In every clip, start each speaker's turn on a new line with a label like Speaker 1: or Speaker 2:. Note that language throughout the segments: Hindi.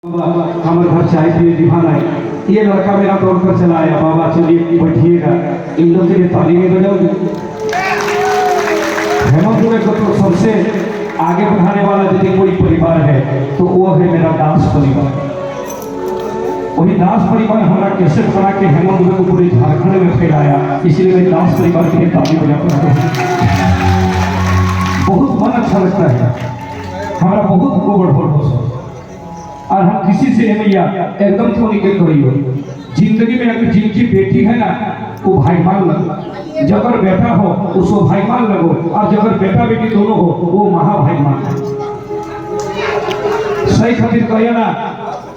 Speaker 1: हमारे घर चाय पिए दीवाना है। ये लड़का मेरा दौड़कर चला आया, बाबा चलिए बैठिएगा, इन लोग के लिए ताली नहीं बजाओगे। हेमंत दुबे को तो सबसे आगे बढ़ाने वाला यदि कोई परिवार है तो वो है मेरा दास परिवार। वही दास परिवार हमारा कैसेट बना के हेमंत दुबे को पूरे झारखंड में फैलाया, इसलिए मैं दास परिवार के लिए ताली बजाता हूँ। बहुत मन अच्छा लगता है, हमारा बहुत गोबर भरोसा और हम किसी से भैया एकदम तो निकल रही हो। जिंदगी में अगर जिनकी बेटी है ना वो भाई मान लगो, जगर बेटा हो उसको भाई मान लगो, और जगर बेटा बेटी दोनों हो वो महा भाई मान। सही खातिर कहिए ना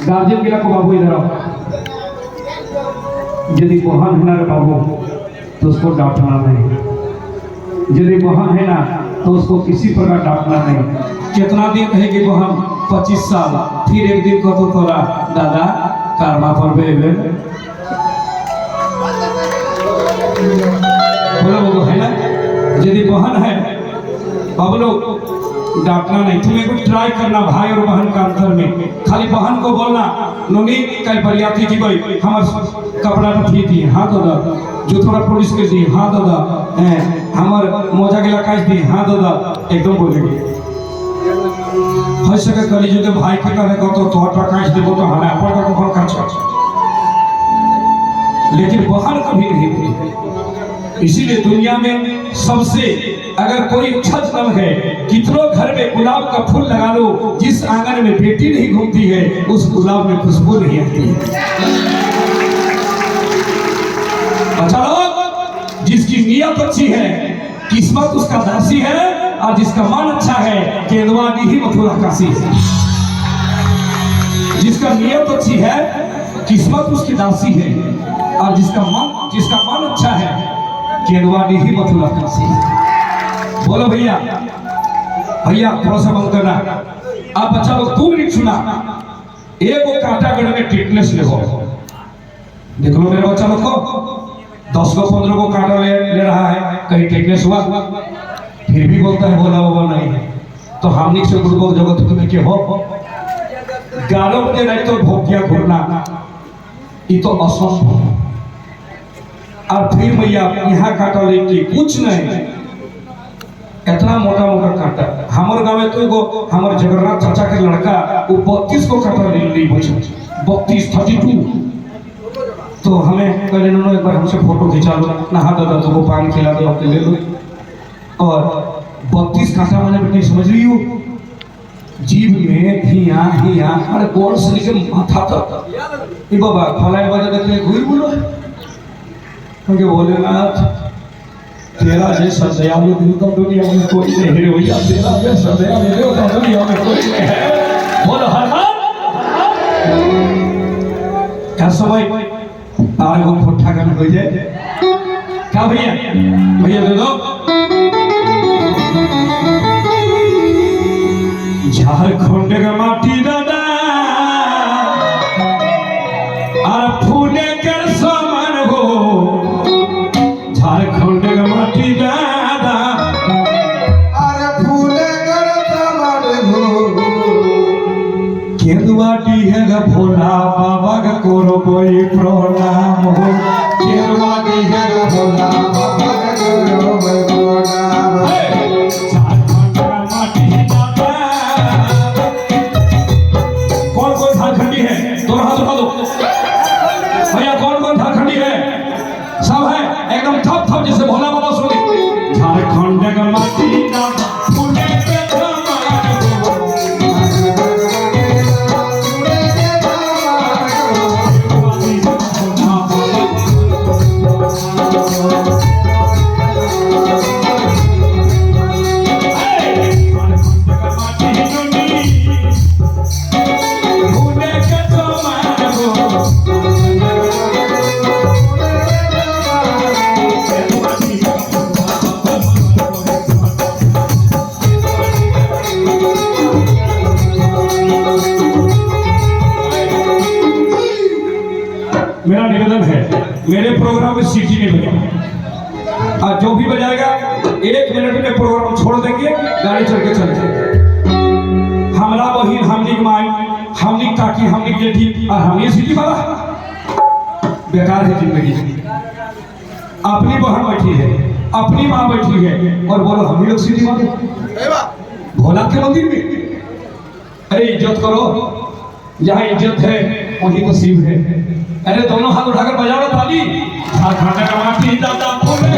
Speaker 1: गार्जियन गिला को बाबू इधर आओ, यदि बहन है ना रे बाबू तो उसको डांटना नहीं, यदि बहन है ना तो उसको किसी प्रकार डांटना नहीं। कितना दिन कहेगी बहन 25 साल, फिर एक दिन को तो तोरा दादा कारमा पर बोलो है ना। यदि बहन है अब लोग डांटना नहीं, तुम्हें कुछ ट्राई करना भाई और बहन का अंतर में। खाली बहन को बोलना नोनी कल बरियाती जी भाई हमारे कपड़ा तो ठीक दिए हाँ दादा, जो थोड़ा पुलिस के दिए हाँ दादा, हमारे मोजा गिला काज दिए हाँ दादा, एकदम बोलेंगे। हो सके कली जो भाई के करे तो तोहरा काज देबो तो हमें अपन का कौन काज, लेकिन बहन कभी नहीं थी। इसीलिए दुनिया में सबसे अगर कोई अच्छा जन्म है, कितनों घर में गुलाब का फूल लगा लो, जिस आंगन में बेटी नहीं घूमती है उस गुलाब में खुशबू नहीं आती है। अच्छा लोग, जिसकी नीयत अच्छी है किस्मत उसका दासी है, और जिसका मन अच्छा है केंदुआ ही मथुरा काशी है। जिसका नीयत अच्छी है किस्मत उसकी दासी है, और जिसका मन अच्छा है केंदुआ ही मथुरा काशी है। बोलो भैया भैया थोड़ा सा बंद करना। आप बच्चा लोग 2 मिनट सुना। एक वो कांटागढ़ में टिटनेस ले देख लो मेरे बच्चा लोग को 10 को 15 को कांटा ले रहा है, कहीं टिटनेस हुआ फिर भी बोलता है बोला वो नहीं है। तो हमने से गुरुबोध जगत में के हो 11 बजे नहीं तो भोगिया घूरना ये तो असंभव। और फिर भैया यहाँ कांटा लेके कुछ नहीं, इतना मोटा मोटा कांटा। हमारे गाँव में तो एगो हमारे जगन्नाथ चाचा के लड़का वो 32 को कांटा ले ली, 32 तो हमें कहले नो एक बार हमसे फोटो खिंचा लो ना, हाँ दादा तो वो पानी खिला दो आपके ले लो। और 32 कांटा मैंने बेटी समझ रही हो, जीभ में हिया अरे गोड़ से लेके माथा तक। ये बाबा फलाई बजा देखे घुई बोलो क्योंकि भोलेनाथ तेरा जैसा दयालु दिल तो दुनिया में कोई नहीं है भैया, तेरा जैसा दयालु दिल तो दुनिया में कोई नहीं है। बोलो हर क्या समय आरे वो फुट्ठा करने हो जाए क्या भैया भैया दे दो। झारखंड का माटी दादा और फूले कर समान हो, झारखंड का माटी दादा और फूले कर समान हो। केंदुआटी है ग भोला बाबा का कोरो कोई प्रणाम हो, केंदुआटी है ग भोला बाबा का कोरो कोई प्रणाम हो। झारखंड का माटी दादा कौन कौन झारखंडी है दोनों हाथ उठा दो भैया, कौन कौन झारखंडी है? सब है एकदम थप थप जैसे भोला बाबा सुने। झारखंड का माटी दादा फूले के मेरा निवेदन है मेरे प्रोग्राम में सीटी नहीं बजेगा, और जो भी बजाएगा 1 मिनट में प्रोग्राम छोड़ देंगे, गाड़ी चल के चल जाएंगे। हमरा बहिन हमनी माई हमने काकी हमने जेठी और हमने सिटी वाला बेकार है जिंदगी। अपनी बहन बैठी है, अपनी माँ बैठी है और बोलो हम ही लोग सिटी वाले भोला के मंदिर में। अरे इज्जत करो, जहाँ इज्जत है वहीं तो शिव है। अरे दोनों हाथ उठाकर बजाओ ताली। झारखंड का माटी दादा बोले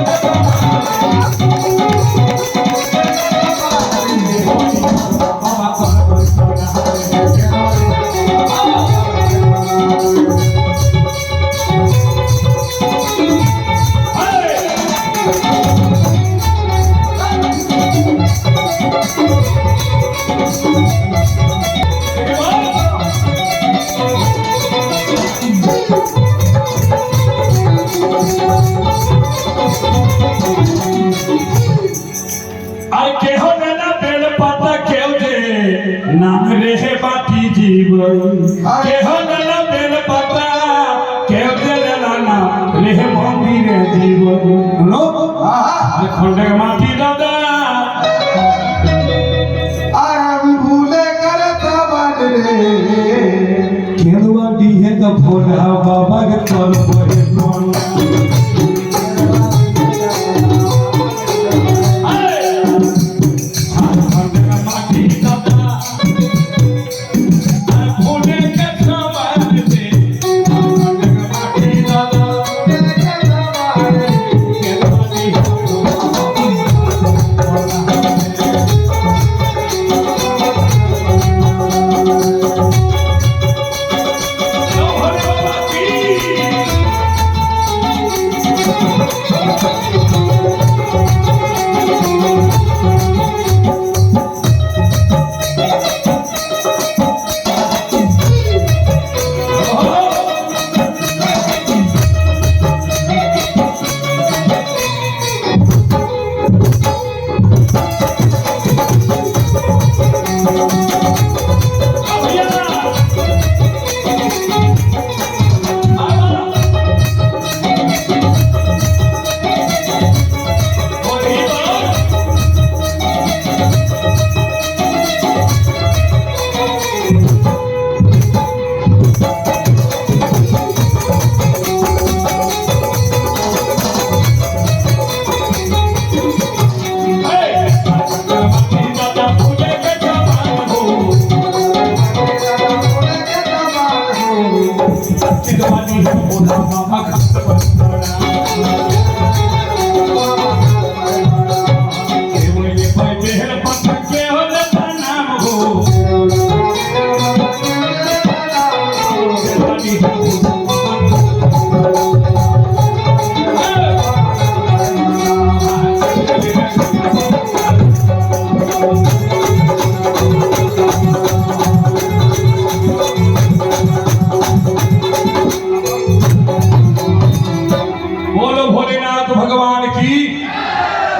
Speaker 1: नाम रे बाटी जीवन के हो गला बेल पता के देला नाम रे मंदिर जीवन नो खंडे माटी दादा
Speaker 2: हम भूले करता बन रे
Speaker 1: केलवा दी है तो भोला बाबा के तोर बहे कौन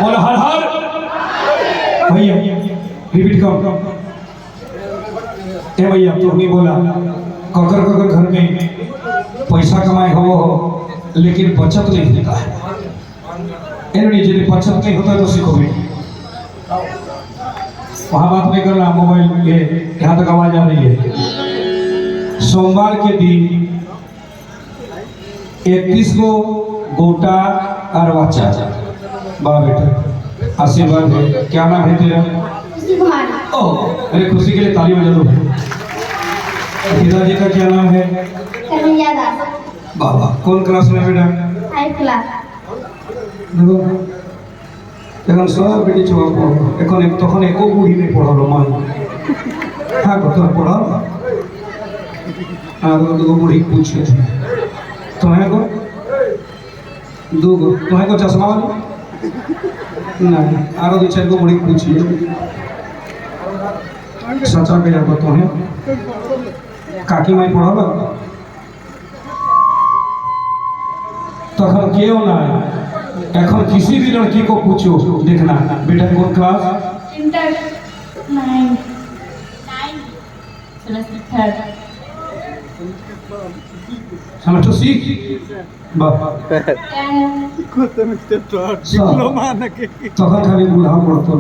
Speaker 1: बोलो हर हर भैया रिपीट करो। ए भैया तो नहीं बोला ककर ककर घर में पैसा कमाए हो लेकिन बचत नहीं होता है। यदि बचत नहीं होता तो सीखोगे वहाँ बात नहीं करना। मोबाइल ये यहाँ तक आवाज आ रही है। सोमवार के दिन 31 को गोटा और वाचा बा बेटा आशीर्वाद है। क्या नाम है तेरा? ओह अरे खुशी के लिए ताली बजा दो। पिताजी का क्या नाम है? बाबा कौन क्लास में बेटा?
Speaker 3: 5 क्लास।
Speaker 1: देखो এখন সব বেটি ছোয়া পড়ো এখন তখন একো বুড়ি নেই পড়ালো মান হ্যাঁ কত পড়াও আর দুগো বুড়ি पूछे तुम्हें को दुगो तुम्हें को चश्मा वाली नहीं आरो 2-4 को बुढ़ी पूछी सचा के जाबो तुम्हें काकी माई पढ़ालो तখন केओ ना এখন किसी भी लड़की को पूछो देखना बेटा कौन क्लास?
Speaker 3: इंटर 9 सेमेस्टर 3
Speaker 1: सेमेस्टर 6 बाबा
Speaker 2: डिप्लोमा ना के
Speaker 1: तখন खाली बुढ़ा पड़तो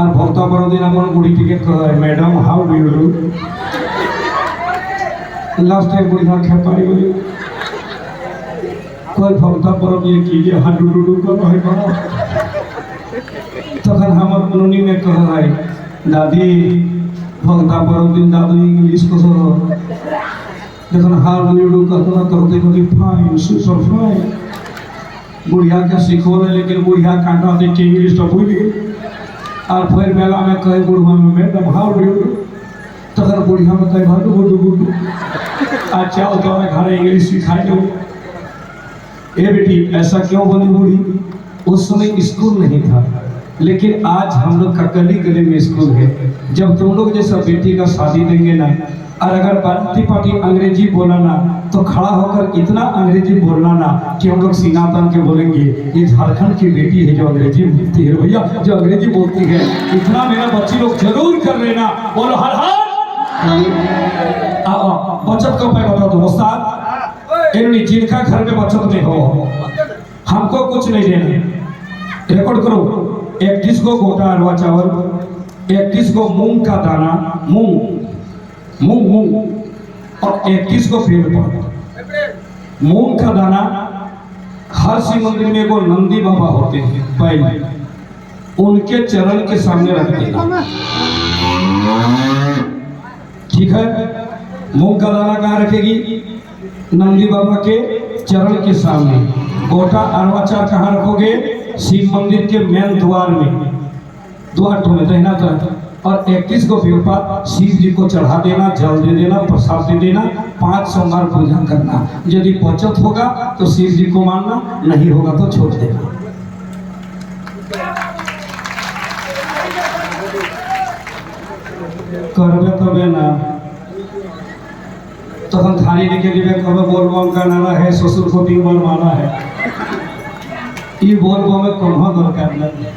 Speaker 1: আর ভক্তা বড়দিন আমার বুড়ি টিকে কয় madam how do you do লাস্টে বুড়িয়া খেপাই গলি কয় ভক্তা বড়দিন কি যে হাডু ডুডু কয় বাবা তখন আমার নুনি মে কয় দাদি ভক্তা বড়দিন দাদু ইংলিশ কস যখন হাউ ডু ইউ ডু कहता करते कभी फाइन सुपर फाइन बुढ़िया के सिखोले लेकिन बुढ़िया कांटा देख के इंग्लिश तो भूल गई और फिर मेला में कहे बुढ़वा में मैडम हाउ डू यू तखन बुढ़िया में कहे भाडू गुडू गुडू अच्छा तो मैं घर इंग्लिश सिखाई दो ए बेटी ऐसा क्यों बोली बूढ़ी उस समय स्कूल नहीं था लेकिन आज हम लोग का गली गली में स्कूल है जब तुम लोग जैसा बेटी का शादी देंगे ना और अगर बाराती पार्टी अंग्रेजी बोला ना तो खड़ा होकर इतना अंग्रेजी बोलना ना कि हम लोग सीना तान के बोलेंगे ये झारखंड की बेटी है जो अंग्रेजी बोलती है भैया जो अंग्रेजी बोलती है इतना मेरा बच्ची लोग जरूर कर लेना बोलो हर हर बचत का उपाय बता दो उस्ताद जिनका घर में बचत नहीं हो हमको कुछ नहीं देना रिकॉर्ड करो 31 को गोटा अरवा चावल 31 को मूंग का दाना मूंग मूंग मूंग और 31 को पेड़ पौधा मूंग का दाना हर शिव मंदिर में वो नंदी बाबा होते हैं बैल उनके चरण के सामने रख देना ठीक है मूंग का दाना कहाँ रखेगी नंदी बाबा के चरण के सामने गोटा अरवाचार कहाँ रखोगे शिव मंदिर के मेन द्वार में द्वार तो में दहना तरफ और 31 को बेलपात शिव जी को चढ़ा देना जल दे देना प्रसाद दे देना 5 सोमवार पूजा करना यदि बचत होगा तो शिव जी को मानना नहीं होगा तो छोड़ देना करबे तबे ना तखन थाली लेके दिवे कबे बोलबम का नारा है ससुर को 3 बार मारा है ये बोलबम में कौन दरकार नहीं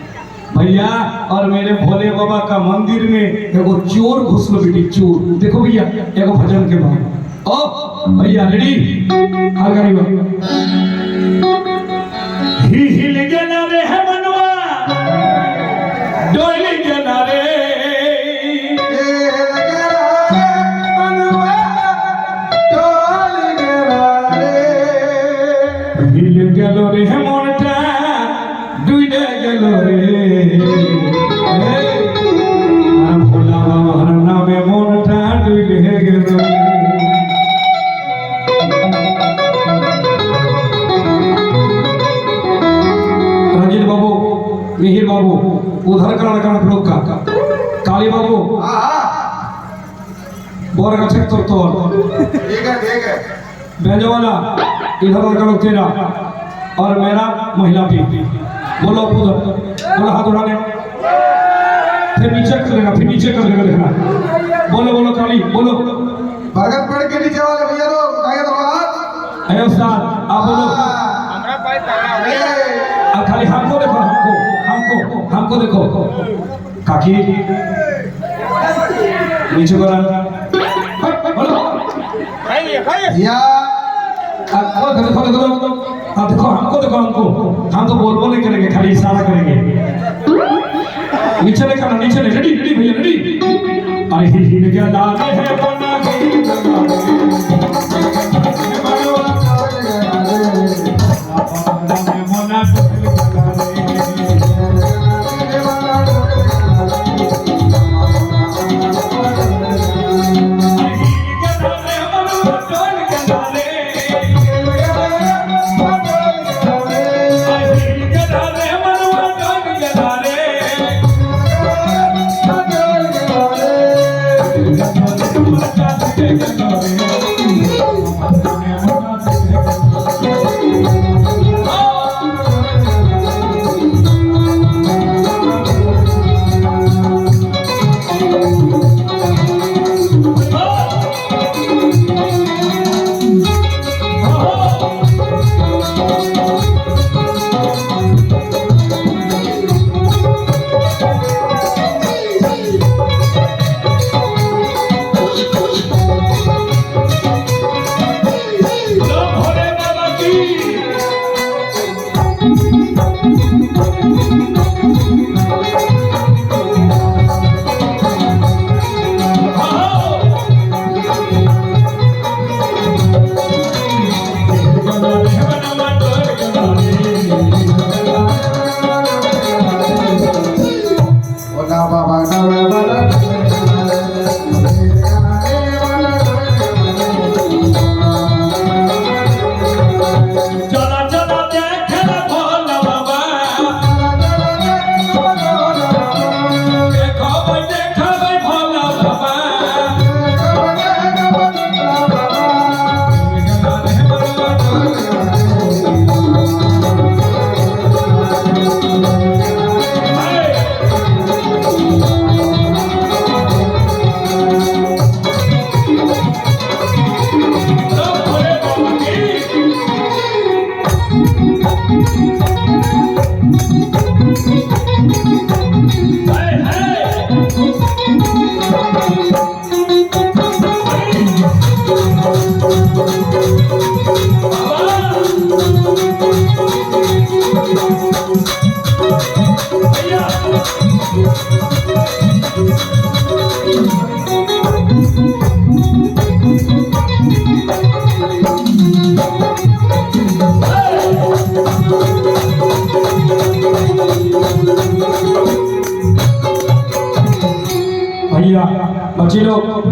Speaker 1: भैया और मेरे भोले बाबा का मंदिर में एगो चोर घुसल बेटी चोर देखो भैया एगो भजन के बाद ओ भैया रेडी हाल गाड़ी ही हिल गेला रे है मनवा डोली गेला रे हिल गेलो रे है मोनटा डुइडे गेलो रे भोला बाबा नामे मोनटा डुइडे गेलो रंजीत बाबू मिहिर बाबू उधर करण करण लोग का काली बाबू बोर अच्छा तो
Speaker 2: ठीक है
Speaker 1: बेजवाला इधर करो तेरा और मेरा महिला भी बोलो उधर बोलो हाथ उठा ले फिर नीचे कर लेना देखना बोलो बोलो काली बोलो
Speaker 2: भगत पड़ के नीचे वाले भैया लोग आगे तो हाथ
Speaker 1: है उस्ताद आप बोलो
Speaker 2: हमरा पाए ताला है
Speaker 1: खाली हमको देखो हमको देखो काकी नीचे करा बोलो
Speaker 2: या
Speaker 1: देखो हमको हम तो बोल नहीं करेंगे खाली इशारा करेंगे नीचे देखा ना नीचे रेडी भैया रेडी अरे हिल गया लागे है बना के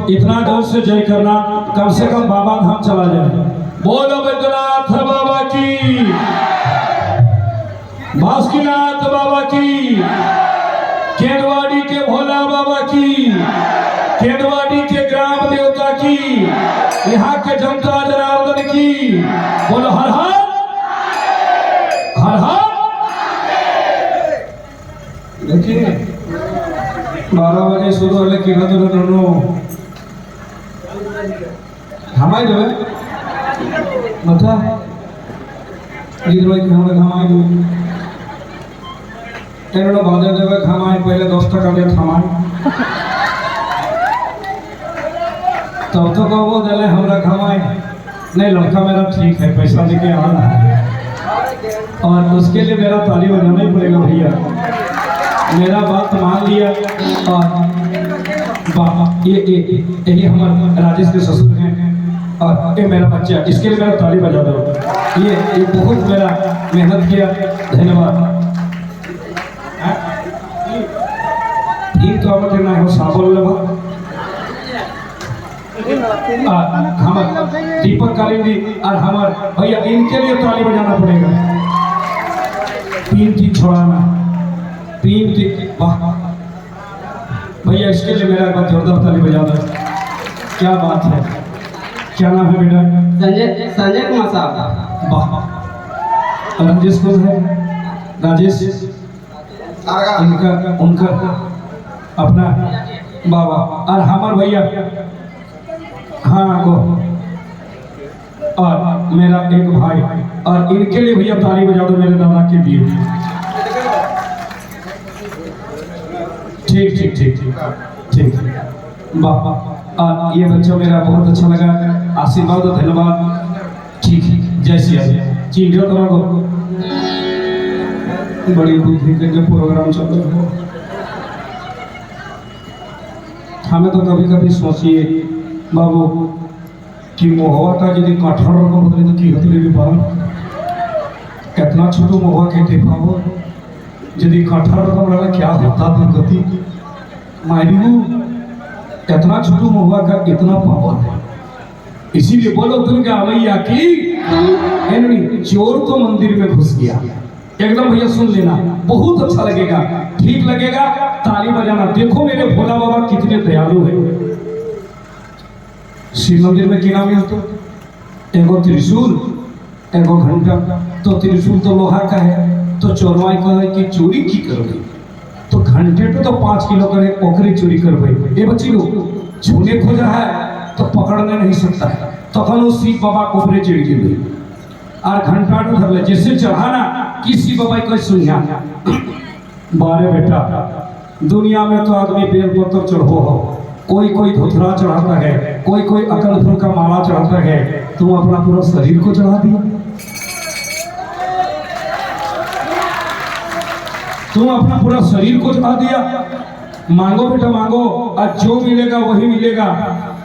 Speaker 1: इतना जोर से जय करना, कम से कम बाबा धाम चला जाए। बोलो बैद्यनाथ बाबा की, बासुकीनाथ बाबा की, केंदवाड़ी के भोला बाबा की, केंदवाड़ी के ग्राम देवता की, यहाँ के जनता जनार्दन की। बोलो हर हर हर हर। देखिए 12 बजे शुरू होले किरण दोनों हमारे देवे बता गीत भाई हमें हमारे तेरे बादे देवे हमारे पहले 10 टका दे हमारे तब तो कहो दले हमरा घमाए नहीं, लड़का मेरा ठीक है, पैसा लेके आ रहा है और उसके लिए मेरा ताली बजाना ही पड़ेगा भैया। मेरा बात मान लिया और यही हमारे राजेश के ससुर हैं और ये मेरा बच्चा, इसके लिए मेरा ताली बजा दो। ये बहुत मेरा मेहनत किया, धन्यवाद। ठीक तो अब ना हो साबल लगा हमार दीपक कालिंदी और हमार भैया, इनके लिए ताली बजाना पड़ेगा। 3 चीज छोड़ाना, 3 चीज। वाह भैया, इसके लिए मेरा एक बार जोरदार ताली बजा दो। क्या बात है, क्या नाम है बेटा?
Speaker 4: संजय कुमार साहब।
Speaker 1: वाह, राजेश कौन है? राजेश इनका उनका अपना बाबा और हमार भैया, हाँ को और मेरा एक भाई, और इनके लिए भैया ताली बजा दो मेरे दादा के लिए। ठीक ठीक ठीक ठीक ठीक। वाह, और ये बच्चा मेरा बहुत अच्छा लगा, आशीर्वाद और धन्यवाद। ठीक है, जय सिया जी। चीन जो तरह को बड़ी बुद्धि के प्रोग्राम चल रहा हो। हमें तो कभी कभी सोचिए बाबू कि मोहवाटा यदि 18 रकम होते तो की होते भी पाल कितना छोटो मोहवा के टेपा हो यदि 18 रकम रहा क्या होता दुर्गति मायरू। इतना छोटो मोहवा का इतना पावर है, इसीलिए बोलो दुर्गा मैया की। चोर तो मंदिर में घुस गया, एकदम भैया सुन लेना, बहुत अच्छा लगेगा, ठीक लगेगा, ताली बजाना। देखो मेरे भोला बाबा कितने दयालु है। शिव मंदिर में क्या नाम है तो एगो त्रिशूल एगो घंटा, तो त्रिशूल तो लोहा का है, तो चोरवाई का है कि चोरी की करोगे, तो घंटे तो 5 किलो करे ओकरी चोरी करबे। ये बच्ची लोग छूने खोजा है तो पकड़ने नहीं सकता है, तखन वो शिव बाबा को ऊपरे चढ़ गई और घंटा धर ले जैसे चढ़ाना कि शिव बाबा को सुनिया। बारे बेटा, दुनिया में तो आदमी बेलपत्र चढ़ो हो, कोई कोई धोथरा चढ़ाता है, कोई कोई अकल फूल का माला चढ़ाता है, तुम अपना पूरा शरीर को चढ़ा दिया। तुम अपना पूरा शरीर को चढ़ा दिया। मांगो बेटा मांगो, और जो मिलेगा वही मिलेगा,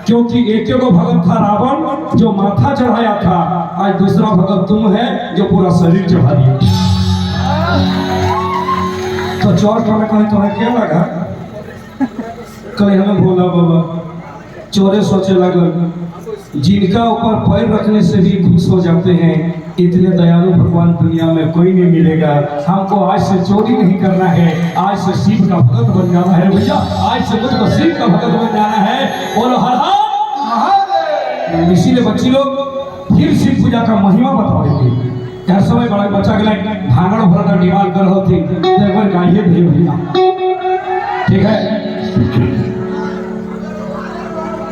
Speaker 1: क्योंकि एक को भगत था रावण जो माथा चढ़ाया था, आज दूसरा भगत तुम है जो पूरा शरीर चढ़ा दिया। तो चोर का मैं कहीं तुम्हें क्या लगा? कल हमें भोला बाबा चोरे सोचे लगल जिनका ऊपर पैर रखने से भी खुश हो जाते हैं, इतने दयालु भगवान दुनिया में कोई नहीं मिलेगा। हमको आज से चोरी नहीं करना है, आज से शिव का भगत बन जाना है भैया, आज से मुझको शिव का भगत बन जाना है। बोलो हर हर। इसीलिए बच्ची लोग फिर शिव पूजा का महिमा बता देंगे। हर समय बड़ा बच्चा के लिए भांगड़ भरना डिमांड कर रहे थे, तो एक बार गाइए थे भैया, ठीक है?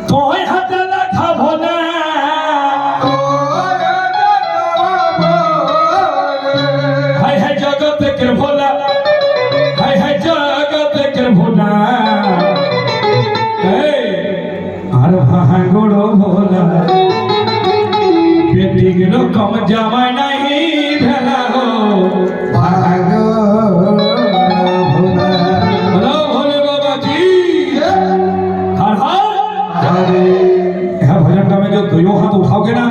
Speaker 1: तो था भोला है जगत के भोला, है जगत के भोला, हर भांगड़ो भोला बेटी के कम जमा नहीं भेला हो।
Speaker 2: भागो
Speaker 1: बोलो भोले बाबा की हर हर। यह भजन का में जो 2 हाथ उठाओगे ना,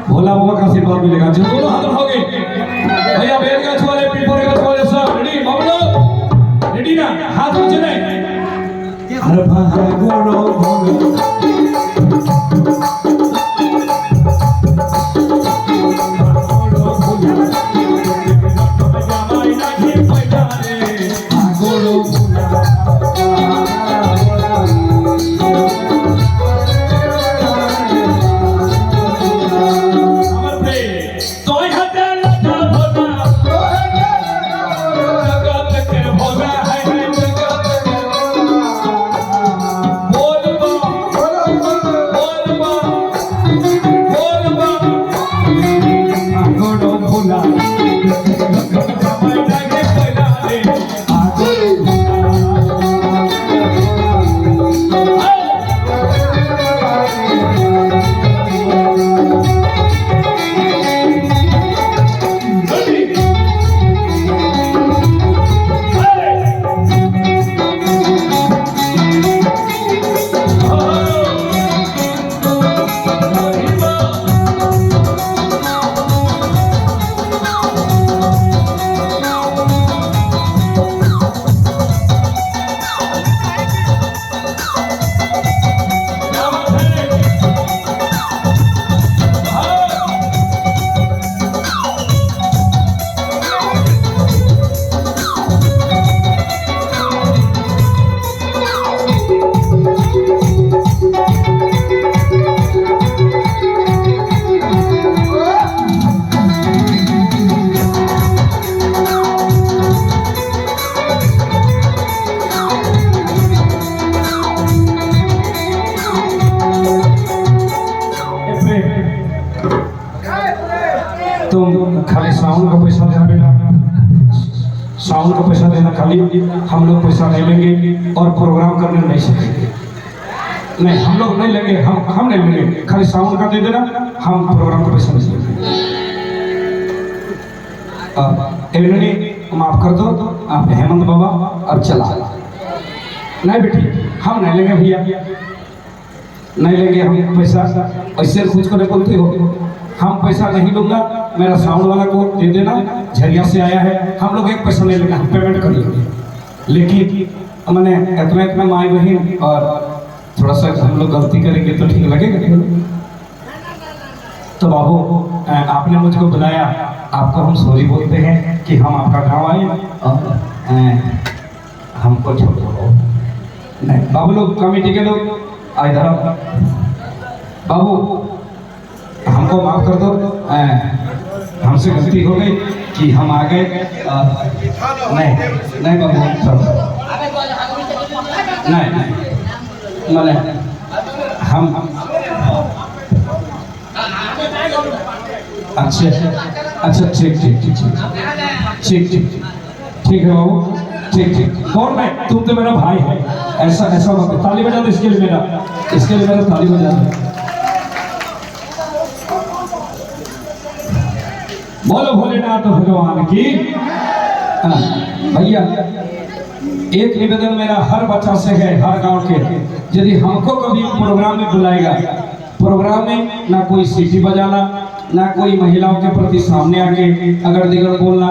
Speaker 1: भोला बाबा का आशीर्वाद मिलेगा। जो 2 हाथ उठाओगे भैया, बेल गाछ वाले पीपर गाछ वाले सब रेडी, बाबू रेडी ना? हाथ नीचे नहीं, अरे भागोड़ो भोला तुम खाली साउंड का पैसा देना बेटा, साउंड का पैसा देना खाली, हम लोग पैसा नहीं लेंगे और प्रोग्राम करने नहीं सीखेंगे। नहीं हम लोग नहीं लेंगे, हम नहीं लेंगे, खाली साउंड का दे देना, हम प्रोग्राम का पैसा नहीं लेंगे। माफ कर दो आप हेमंत बाबा, अब चला नहीं बेटी, हम नहीं लेंगे भैया, नहीं लेंगे हम पैसा, ऐसे कुछ को नहीं बोलते हो, हम पैसा नहीं लूंगा, मेरा साउंड वाला को दे देना, झरिया से आया है, हम लोग एक पैसा नहीं लेंगे, हम पेमेंट कर लेंगे। लेकिन मैंने इतना माई बहन और थोड़ा सा हम लोग गलती करेंगे तो ठीक लगेगा। तो बाबू आपने मुझको बुलाया, आपको हम सॉरी बोलते हैं कि हम आपका गाँव आए और हमको छोड़ो। नहीं बाबू लोग कमेटी के लोग इधर बाबू हमको माफ कर दो, हमसे गलती हो गई कि हम आ गए। नहीं बाबू नहीं मैंने हम अच्छा ठीक है बाबू, ठीक कौन मैं, तुम तो मेरा भाई है, ऐसा बात, ताली बजा दो इसके लिए मेरा ताली बजा दो। बोलो भोलेनाथ भगवान की। भैया एक निवेदन मेरा हर बच्चा से है, हर गांव के, यदि हमको कभी प्रोग्राम में बुलाएगा, प्रोग्राम में ना कोई सीटी बजाना, ना कोई महिलाओं के प्रति सामने आके अगर दिगर बोलना,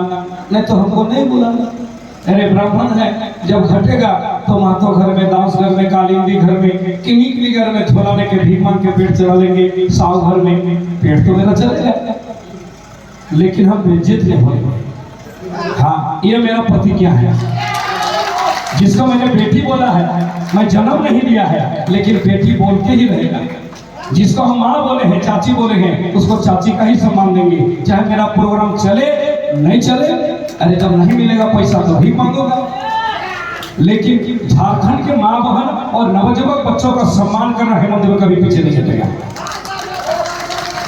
Speaker 1: नहीं तो हमको नहीं बुलाना। अरे ब्राह्मण है, जब घटेगा तो मातो घर में, दास घर में, कालिंदी घर में, किन्हीं घर में झोला लेके भीख मांग के पेट चला लेंगे, साव घर में पेट तो मेरा चलेगा, लेकिन हम बेइज्जत नहीं होंगे। हाँ ये मेरा प्रतिज्ञा है, जिसको मैंने बेटी बोला है, मैं जन्म नहीं लिया है लेकिन बेटी बोल के ही रहेगा। जिसको हम माँ बोले हैं, चाची बोले हैं, उसको चाची का ही सम्मान देंगे, चाहे मेरा प्रोग्राम चले नहीं चले। अरे जब नहीं मिलेगा पैसा तो भी मांगूंगा, लेकिन झारखंड के माँ बहन और नवजुवक बच्चों का सम्मान करना हेमंत में कभी पीछे नहीं हटेगा।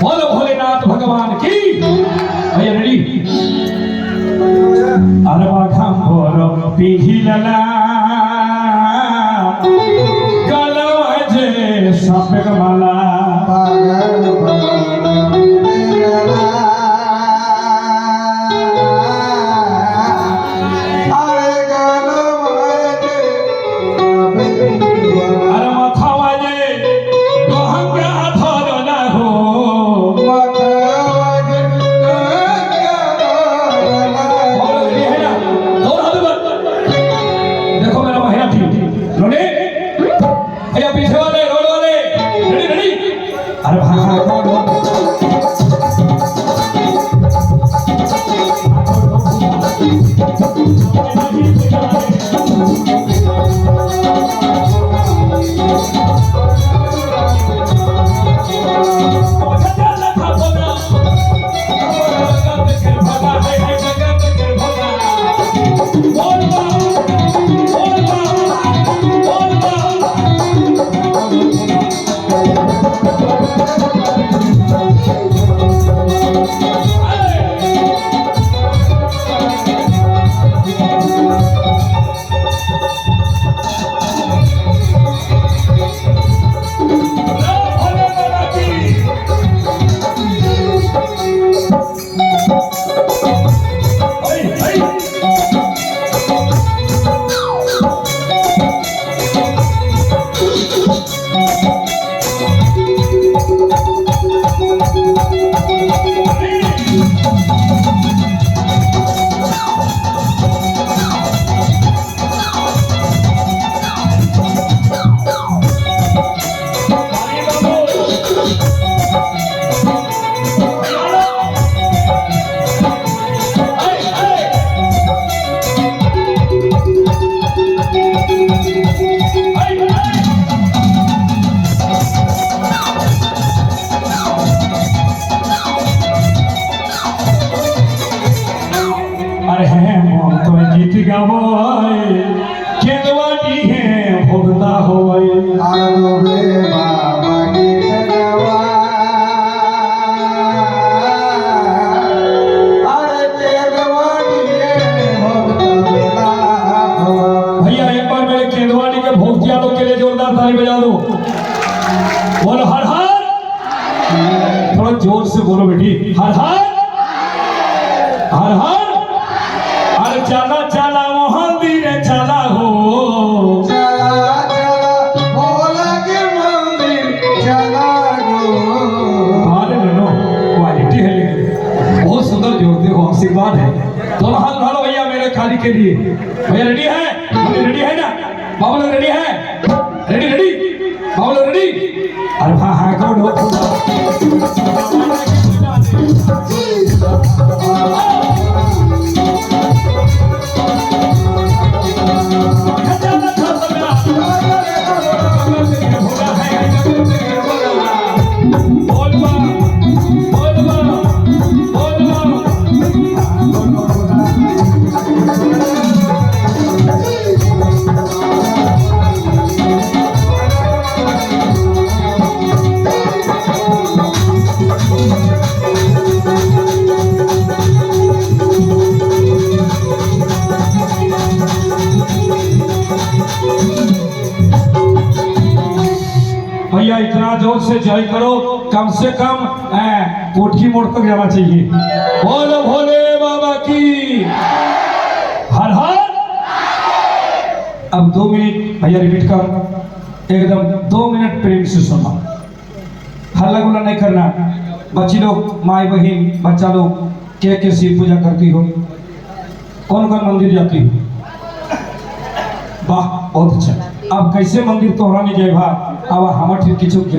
Speaker 1: बोलो भोलेनाथ भगवान की। भैया रेडी, अरबा खांबोरो पिघिलला गलवजे सपेक माला अरे भाई कौन अरे हैं हम तो गीत गावे केदवानी है भोगता होए
Speaker 2: आलो बे बाबा गीत गावा अरे केदवानी है भक्त मेरा हवा।
Speaker 1: भैया एक बार मेरे केदवानी के भोगतिया लोग के लिए जोरदार ताली बजा दो। बोलो हर हर, थोड़ा जोर से बोलो बेटी, हर हर हर हर। अरे चला चला मंदिर चला हो,
Speaker 2: चला चला भोला के मंदिर चला गो।
Speaker 1: अरे नो क्वालिटी है लेकिन बहुत सुंदर जोड़ते हो, आशीर्वाद है। दोनों हाथ उठा लो भैया मेरे खाली के लिए। भैया रेडी है? मम्मी रेडी है ना? बाबू लोग रेडी है? रेडी रेडी बाबू लोग रेडी? अरे हाँ हाँ कौन हो? भैया इतना जोर से जय करो, कम से कम कोठी मोड़ तक जाना चाहिए। बोलो भोले बाबा की हर हर। अब 2 मिनट भैया रिपीट कर, एकदम 2 मिनट प्रेम से सुना, हल्ला गुल्ला नहीं करना। बच्ची लोग, माई बहन, बच्चा लोग के शिव पूजा करती हो? कौन कौन मंदिर जाती हो? वाह बहुत अच्छा। अब कैसे मंदिर तोहरा नहीं जाए भाई, अब हमार ठीक किचु के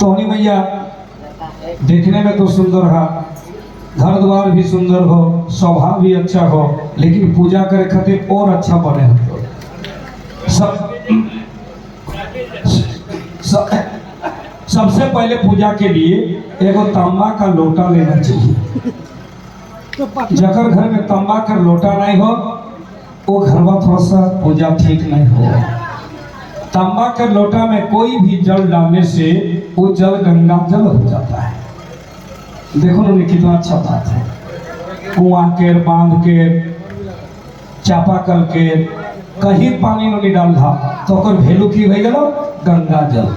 Speaker 1: तोहनी भैया देखने में तो सुंदर है, घर द्वार भी सुंदर हो, स्वभाव भी अच्छा हो, लेकिन पूजा करे खातिर और अच्छा बने हो। सबसे पहले पूजा के लिए एगो तांबा का लोटा लेना चाहिए। जकर घर में तांबा का लोटा नहीं हो वो घरवा थोड़ा सा पूजा ठीक नहीं हो। तांबा के लोटा में कोई भी जल डालने से वो जल गंगा जल हो जाता है। देखो ना कितना अच्छा बात है, कुआं के, बांध के, चापाकल के, कहीं पानी नहीं डाल था तो ओकर वैल्यू की हो गलो गंगा जल।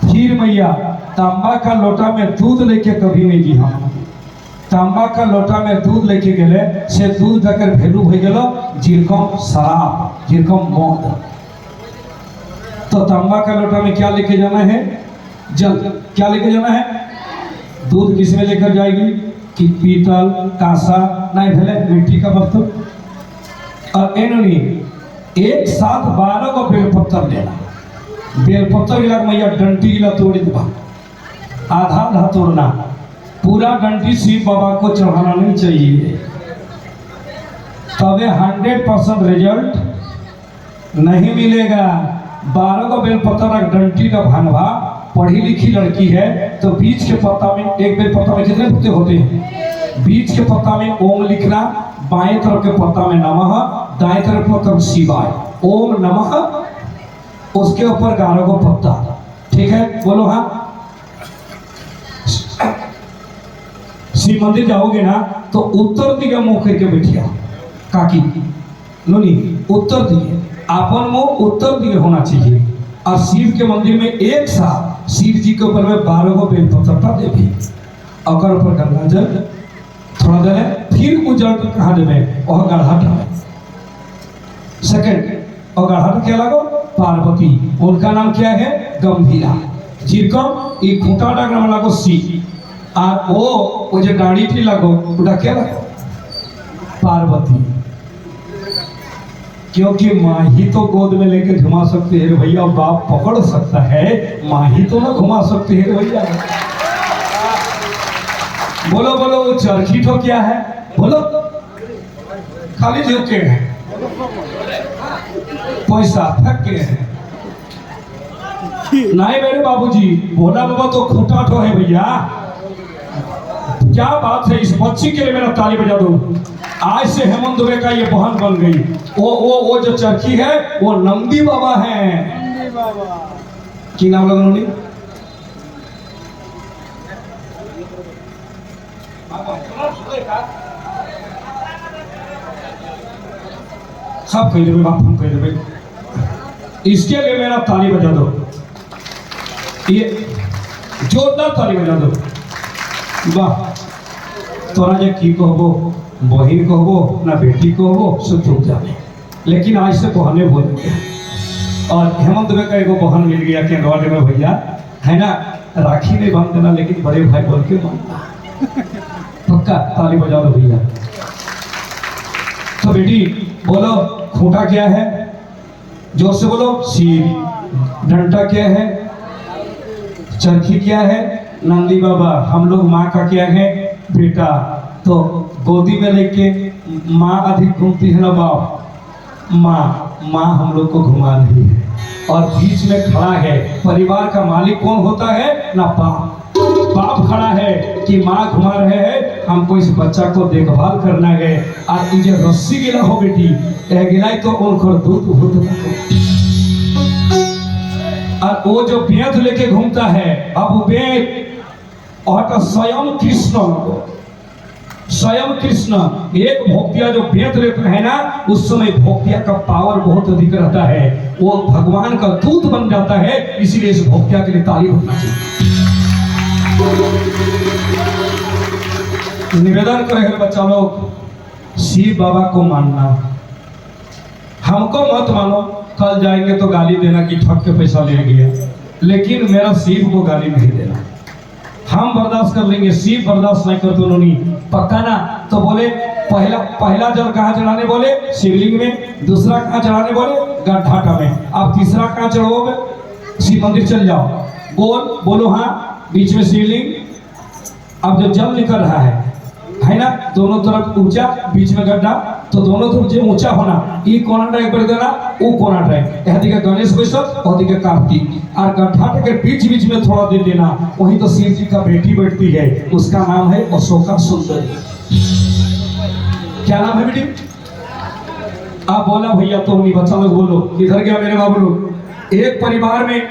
Speaker 1: फिर मैया तांबा का लोटा में दूध लेके कभी नहीं जी, हम तांबा का लोटा में दूध लेके गए से दूध देकर वैल्यू हो गलो जिरकम शराब, जिरकम मौत। तो तांबा का लोटा में क्या लेके जाना है? जल। क्या लेके जाना है? दूध किस में लेकर जाएगी कि पीतल, कांसा नहीं भेले मिट्टी का बर्तन। और एनोनी एक साथ 12 को बेल पत्थर लेना, बेलपत्र गिला मैया डंटी गिला तोड़ दबा, आधा आधा तोड़ना, पूरा डंटी शिव बाबा को चढ़ाना नहीं चाहिए, तबे 100% रिजल्ट नहीं मिलेगा। 12 को बेलपत्र रख डंटी का भानवा, पढ़ी लिखी लड़की है तो बीच के पत्ता में, एक बेलपत्ता में कितने पत्ते होते हैं, बीच के पत्ता में ओम लिखना, बाएं तरफ के पत्ता में नमः, दाएं तरफ पत्ता में शिवाय, ओम नमः, उसके ऊपर 11 को पत्ता। ठीक है, बोलो हाँ। शिव मंदिर जाओगे ना तो उत्तर दिया मुंह करके बैठिया, काकी नोनी उत्तर दिए, आपन मुंह उत्तर दिए होना चाहिए। और शिव के मंदिर में एक साथ शिव जी के ऊपर में 12 को बेलपत्र देवी, अगर ऊपर गंगा जल थोड़ा देर है, फिर उजल कहाँ देवे वह गढ़ाट है। सेकंड और गढ़ाट क्या लगो पार्वती, उनका नाम क्या है गंभीरा, जिरकम ये खूंटा डाकना वाला को सी, और वो जो डाड़ी थी लगो उड़ा क्या लगो पार्वती, क्योंकि माँ ही तो गोद में लेके घुमा सकते हैं भैया, बाप पकड़ सकता है, माँ ही तो ना घुमा सकते हैं भैया। बोलो बोलो वो चरखी तो क्या है, बोलो खाली झुके हैं, पैसा थक के हैं। नहीं मेरे बाबूजी, भोला बाबा तो खूंटा तो है भैया। क्या बात है, इस बच्ची के लिए मेरा ताली बजा दो। आज से हेमंत दुबे का ये बहन बन गई। वो जो चरखी है वो नंदी बाबा है। की नाम लगा उन्होंने? सब कह देवे, बाप हम कह देवे। इसके लिए मेरा ताली बजा दो, ये जोरदार ताली बजा दो। वाह, तोरा जे की कहबो, बहिन कहबो ना बेटी कहबो सब चुप जाने, लेकिन आज से बहने बोलेंगे। और हेमंत दुबे का एगो बहन मिल गया केंद्रवाड़ी में भैया, है ना, राखी नहीं बांध देना लेकिन बड़े भाई बोल के बांधना। पक्का ताली बजा दो भैया। तो बेटी बोलो खूंटा क्या है, जोर से बोलो। शिव। डंडा क्या है, चरखी क्या है, नंदी बाबा। हम लोग माँ का क्या है, बेटा। तो गोदी में लेके माँ अधिक घूमती है ना बाप, माँ हम लोग को घुमा रही है। और बीच में खड़ा है, परिवार का मालिक कौन होता है ना बाप। बाप खड़ा है कि माँ घुमा रहे हैं, हमको इस बच्चा को देखभाल करना है। और ये रस्सी गिला हो बेटी, गिलाई तो उनको दूध भूत। और वो जो बेद लेके घूमता है, अब बेद और तो स्वयं कृष्ण एक भोक्तिया जो बेद लेते हैं ना, उस समय भोक्तिया का पावर बहुत अधिक रहता है, वो भगवान का दूत बन जाता है। इसीलिए इस भोक्तिया के लिए ताली होना चाहिए। निवेदन करें बच्चा लोग, शिव बाबा को मानना, हमको मत मानो। कल जाएंगे तो गाली देना कि ठग के पैसा ले गया, लेकिन मेरा शिव को गाली नहीं देना। हम बर्दाश्त कर लेंगे, शिव बर्दाश्त नहीं करते उन्होंने, पक्का ना। तो बोले पहला जल कहाँ चढ़ाने, बोले शिवलिंग में। दूसरा कहाँ चढ़ाने, बोले गड्ढाटा में। अब तीसरा कहाँ चढ़ोगे, शिव मंदिर चल जाओ, गोल बोलो हाँ, बीच में शिवलिंग। अब जो जल निकल रहा है ना, दोनों तरफ ऊंचा, बीच में गड्ढा, तो दोनों तरफ जो ऊंचा होना, ये कोना ड्राइव कर देना, वो कोना ड्राइव, यहाँ दिखे गणेश वैष्णव और दिखे कार्तिक। और गड्ढा के बीच में थोड़ा दे देना, वहीं तो शिव जी का बेटी बैठती है, उसका नाम है अशोका सुंदरी। क्या नाम है बेटी? आप बोला भैया तो नहीं, बच्चा लोग बोलो, किधर गया मेरे बाबू लोग। एक परिवार में